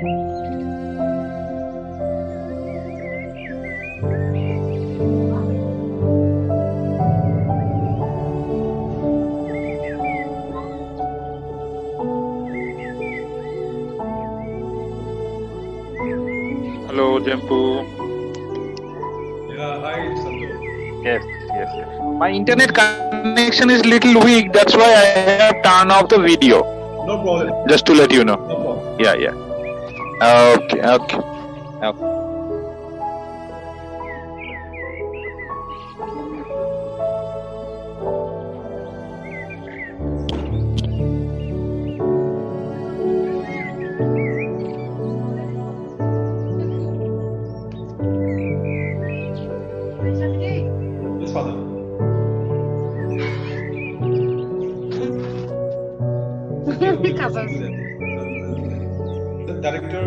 Hello, Jampu. Yeah, hi, Sandu. Yes, yes, yes. My internet connection is little weak. That's why I have turned off the video. No problem. Just to let you know. No problem. Yeah, yeah. Okay, okay. Okay. Yes, Father. The director.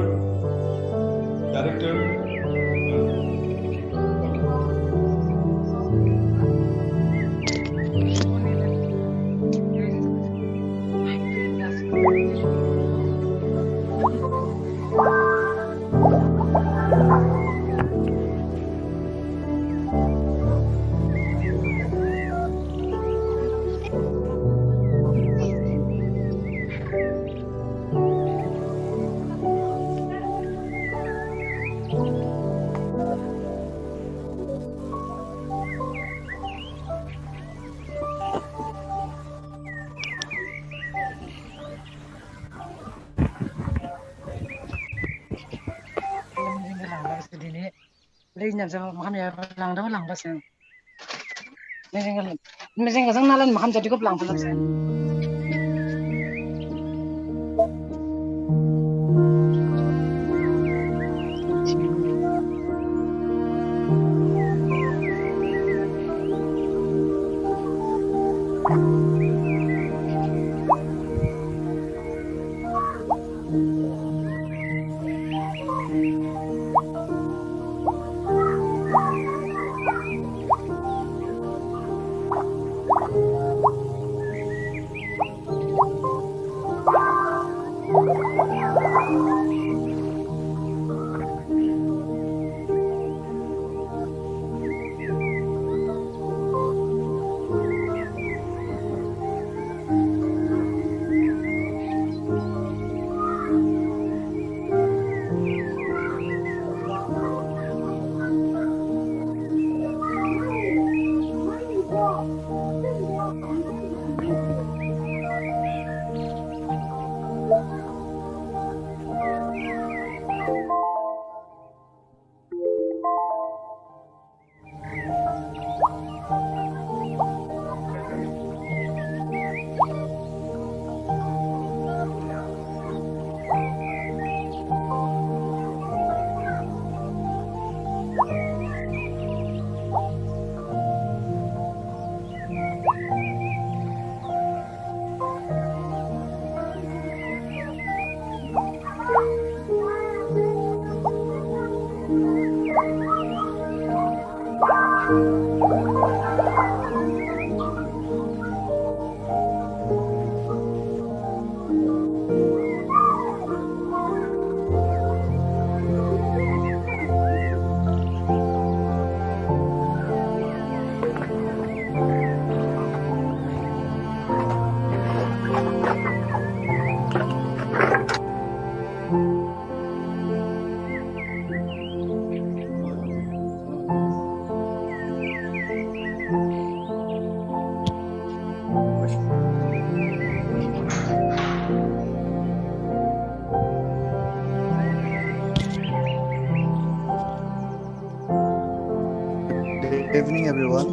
Good evening, everyone.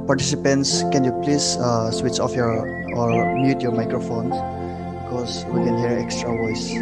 Participants, can you please switch off your or mute your microphones because we can hear extra voice.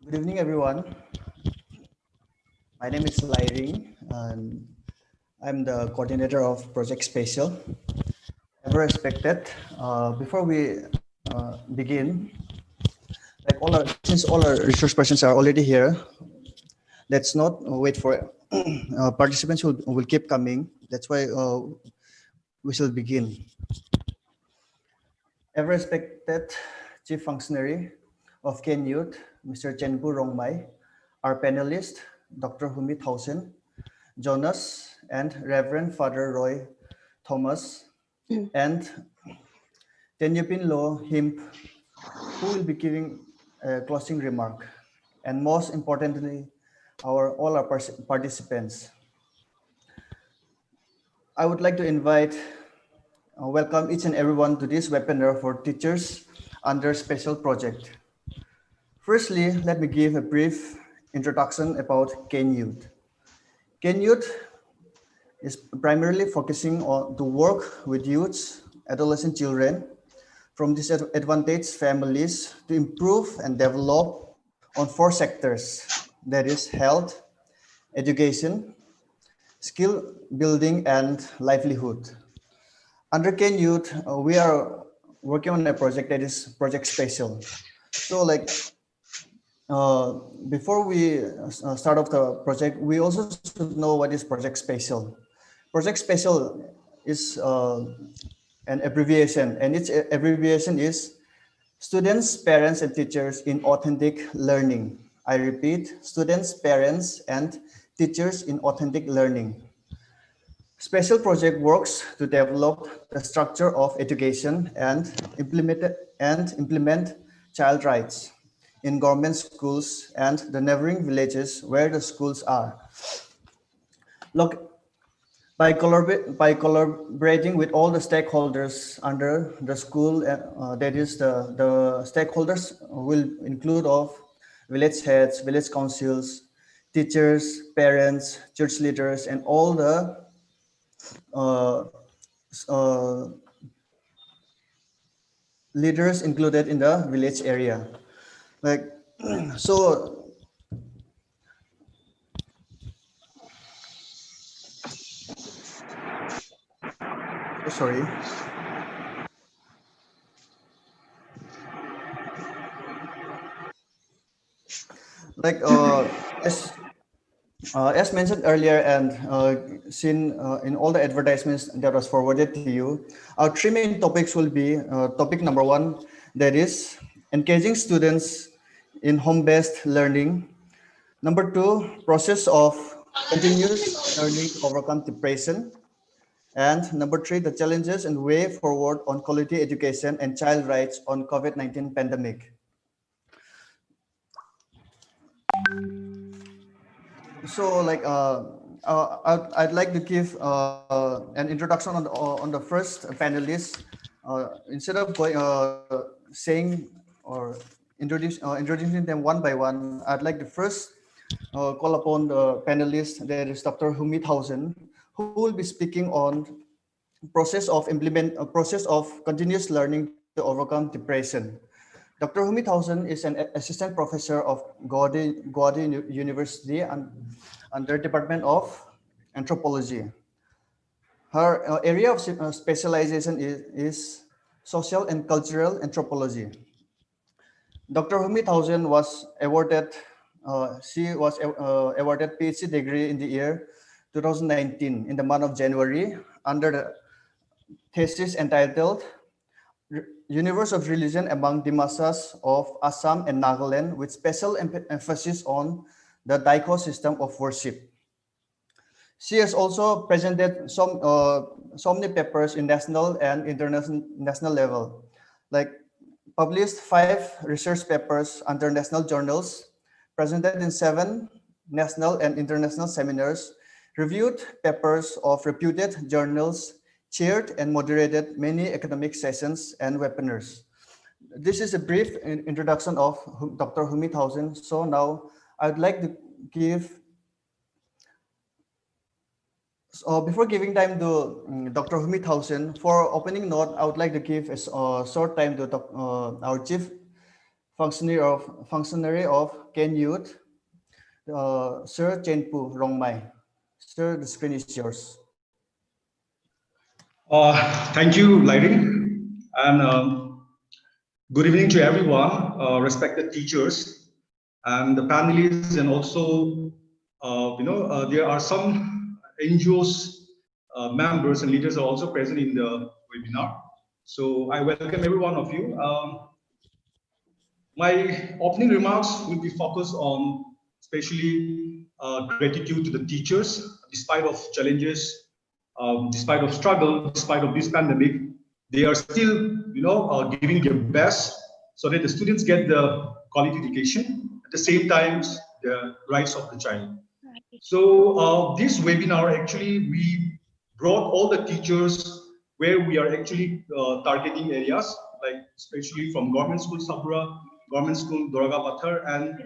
Good evening, everyone. My name is Lyring, and I'm the coordinator of Project Spatial. Ever respected. Before we begin, since all our resource persons are already here, let's not wait for participants will keep coming. That's why we shall begin. Ever respected Chief Functionary of Ken Youth, Mr. Chenbu Rongmai, our panelist, Dr. Humit Hausen, Jonas, and Reverend Father Roy Thomas, and Tenyapin Lo Himp, who will be giving a closing remark. And most importantly, all our participants. I would like to welcome each and everyone to this webinar for teachers under special project. Firstly, let me give a brief introduction about Ken Youth. Ken Youth is primarily focusing on to work with youths, adolescent children from disadvantaged families to improve and develop on 4 sectors, that is health, education, skill building, and livelihood. Under Ken Youth, we are working on a project that is Project Spatial. So uh, before we start off the project, we also should know what is Project Spatial. Project Spatial is an abbreviation, and its abbreviation is Students, Parents, and Teachers in Authentic Learning. I repeat, students, parents, and teachers in authentic learning. Special project works to develop the structure of education and implement child rights in government schools and the neighboring villages where the schools are. Look, by collaborating with all the stakeholders under the school, that is the stakeholders will include of village heads, village councils, teachers, parents, church leaders, and all the uh, uh, leaders included in the village area. Like, so, sorry. Like, as mentioned earlier and seen in all the advertisements that was forwarded to you, our 3 main topics will be topic number 1, that is engaging students in home-based learning. Number 2, process of continuous learning to overcome depression. And number 3, the challenges and way forward on quality education and child rights on COVID-19 pandemic. So I'd like to give an introduction on the first panelist. Instead of saying or introducing them one by one, I'd like to first call upon the panelist, that is Dr. Humit Hausen, who will be speaking on process of continuous learning to overcome depression. Dr. Humit Hausen is an assistant professor of Gaudy University and under Department of Anthropology. Her area of specialization is social and cultural anthropology. Dr. Humit Hausen was awarded awarded PhD degree in the year 2019 in the month of January under the thesis entitled Universe of Religion Among Dimasas of Assam and Nagaland, with special emphasis on the Daiko system of worship. She has also presented so many papers in national and international level, like published 5 research papers under national journals, presented in 7 national and international seminars, reviewed papers of reputed journals, chaired and moderated many academic sessions and webinars. This is a brief introduction of Dr. Humit Hausen. So now I'd like to give, before giving time to Dr. Humit Hausen, for opening note, I would like to give a short time to our Chief functionary of Ken Youth, Sir Chenpu Rongmai. Sir, the screen is yours. Thank you, Lighting, and good evening to everyone, respected teachers and the panelists, and also, there are some NGOs members and leaders are also present in the webinar. So I welcome every one of you. My opening remarks will be focused on especially gratitude to the teachers, despite of challenges, despite of struggle, despite of this pandemic, they are still, giving their best so that the students get the quality education at the same time the rights of the child. So this webinar actually we brought all the teachers where we are actually targeting areas like especially from government school Sabra, government school Doraga Pathar, and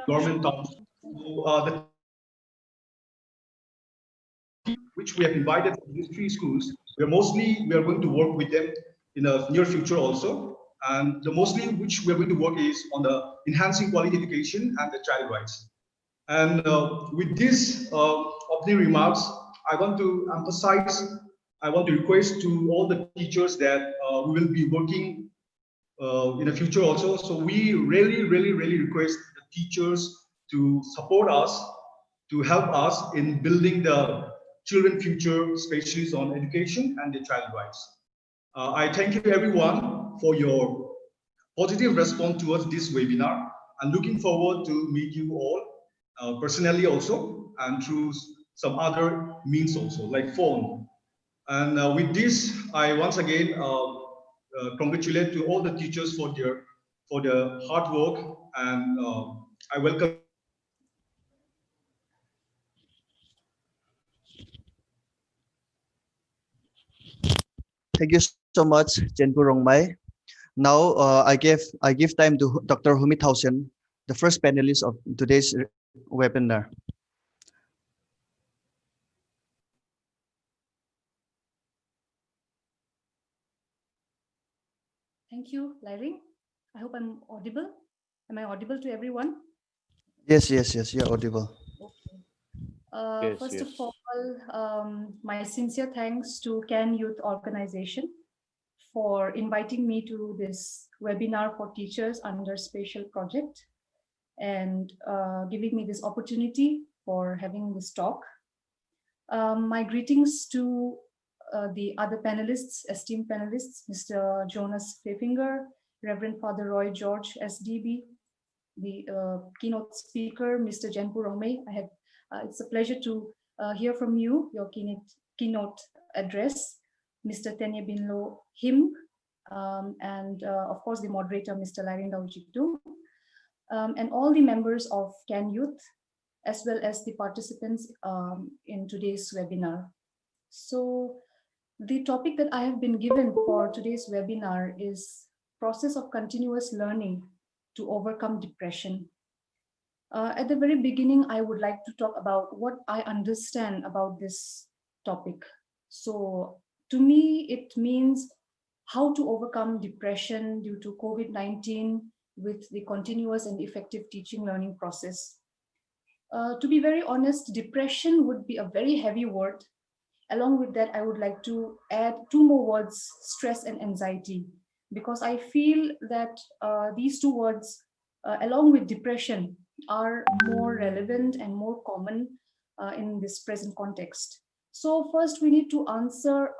government town. So, the which we have invited from these three schools, we are going to work with them in the near future also. And the mostly which we are going to work is on the enhancing quality education and the child rights. And with these opening remarks, I want to emphasize, I want to request to all the teachers that we will be working in the future also. So we really request the teachers to support us, to help us in building the children future, especially on education and the child rights. I thank you everyone for your positive response towards this webinar. I'm looking forward to meet you all personally also and through some other means also like phone. And with this, I once again congratulate to all the teachers for their hard work, and I welcome. Thank you so much, Chenpu Rongmai. Now I give time to Dr. Humit Hausen, the first panelist of today's webinar. Thank you, Larry. I hope I'm audible. Am I audible to everyone? Yes, you're audible. Okay. First of all, my sincere thanks to CAN Youth Organization for inviting me to this webinar for teachers under special project and giving me this opportunity for having this talk. My greetings to the other panelists, esteemed panelists, Mr. Jonas Pfeffinger, Reverend Father Roy George, SDB, the keynote speaker, Mr. Jenpu Rome. It's a pleasure to hear from you, your keynote address, Mr. Tenye Binlo Him, and of course the moderator, Mr. Larinda Ujikdu, and all the members of CAN Youth, as well as the participants in today's webinar. So the topic that I have been given for today's webinar is process of continuous learning to overcome depression. At the very beginning, I would like to talk about what I understand about this topic. So to me, it means how to overcome depression due to COVID-19 with the continuous and effective teaching learning process. To be very honest, depression would be a very heavy word. Along with that, I would like to add two more words, stress and anxiety, because I feel that these two words, along with depression, are more relevant and more common in this present context. So first we need to answer,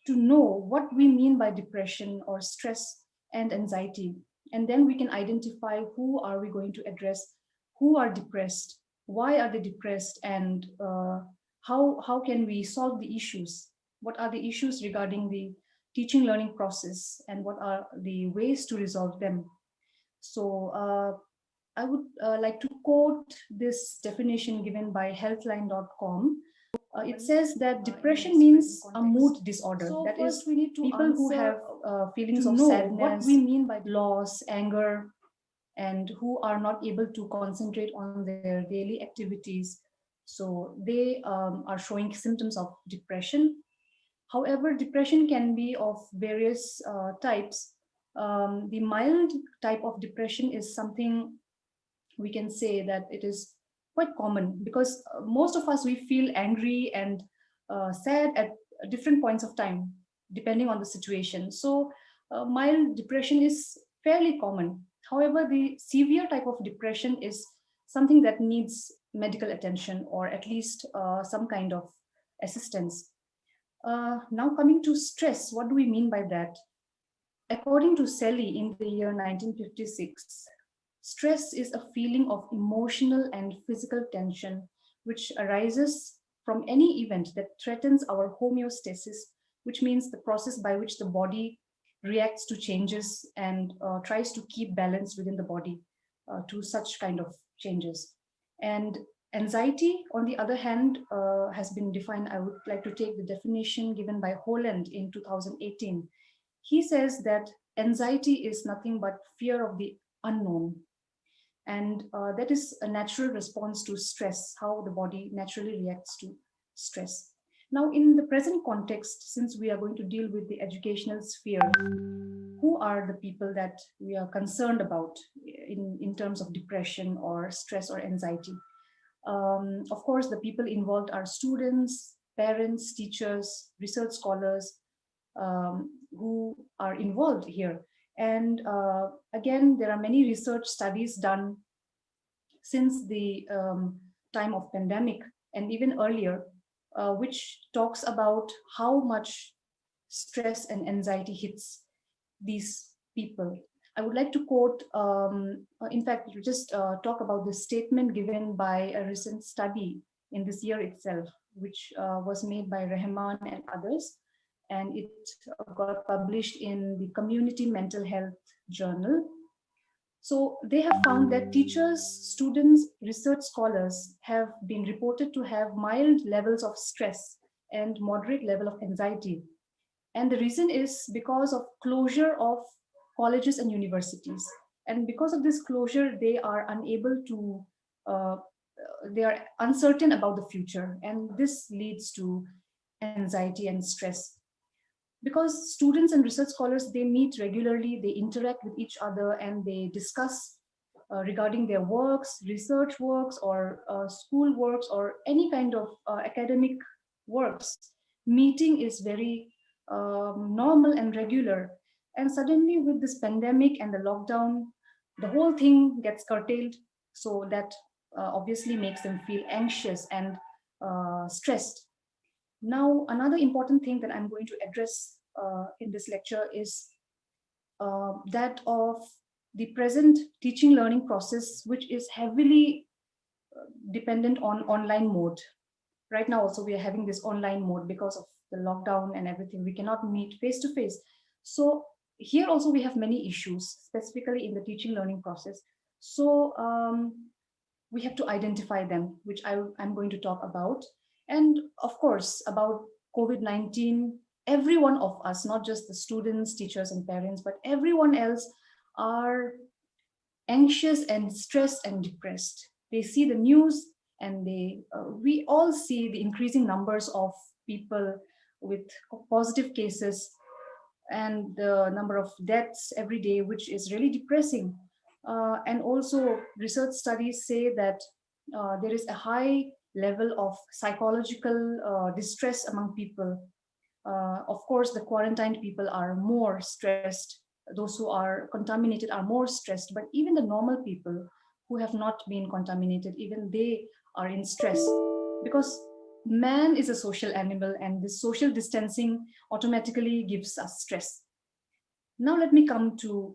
to know what we mean by depression or stress and anxiety. And then we can identify who are we going to address, who are depressed, why are they depressed, and how can we solve the issues? What are the issues regarding the teaching learning process, and what are the ways to resolve them? So I would like to quote this definition given by healthline.com. It says that depression means a mood disorder. So that is, we need to people who have feelings of sadness, what we mean by loss, anger, and who are not able to concentrate on their daily activities. So they are showing symptoms of depression. However, depression can be of various types. The mild type of depression is something we can say that it is quite common, because most of us, we feel angry and sad at different points of time, depending on the situation. So mild depression is fairly common. However, the severe type of depression is something that needs medical attention, or at least some kind of assistance. Now coming to stress, what do we mean by that? According to Selly in the year 1956, stress is a feeling of emotional and physical tension which arises from any event that threatens our homeostasis, which means the process by which the body reacts to changes and tries to keep balance within the body to such kind of changes. And anxiety, on the other hand, has been defined. I would like to take the definition given by Holland in 2018. He says that anxiety is nothing but fear of the unknown. And that is a natural response to stress, how the body naturally reacts to stress. Now, in the present context, since we are going to deal with the educational sphere, who are the people that we are concerned about in terms of depression or stress or anxiety? Of course, the people involved are students, parents, teachers, research scholars, who are involved here. And again, there are many research studies done since the time of pandemic and even earlier, which talks about how much stress and anxiety hits these people. I would like to quote, in fact, just talk about the statement given by a recent study in this year itself, which was made by Rahman and others. And it got published in the Community Mental Health Journal. So they have found that teachers, students, research scholars have been reported to have mild levels of stress and moderate level of anxiety. And the reason is because of closure of colleges and universities. And because of this closure, they are unable to, they are uncertain about the future. And this leads to anxiety and stress. Because students and research scholars, they meet regularly, they interact with each other, and they discuss regarding their works, research works, or school works, or any kind of academic works. Meeting is very normal and regular. And suddenly with this pandemic and the lockdown, the whole thing gets curtailed. So that obviously makes them feel anxious and stressed. Now, another important thing that I'm going to address in this lecture is that of the present teaching learning process, which is heavily dependent on online mode. Right now also we are having this online mode because of the lockdown and everything. We cannot meet face to face. So here also we have many issues, specifically in the teaching learning process. So we have to identify them, which I'm going to talk about. And of course, about COVID-19, every one of us, not just the students, teachers, and parents, but everyone else are anxious and stressed and depressed. They see the news, and we all see the increasing numbers of people with positive cases and the number of deaths every day, which is really depressing. And also research studies say that there is a high level of psychological distress among people. Of course, the quarantined people are more stressed. Those who are contaminated are more stressed, but even the normal people who have not been contaminated, even they are in stress, because man is a social animal, and this social distancing automatically gives us stress. Now let me come to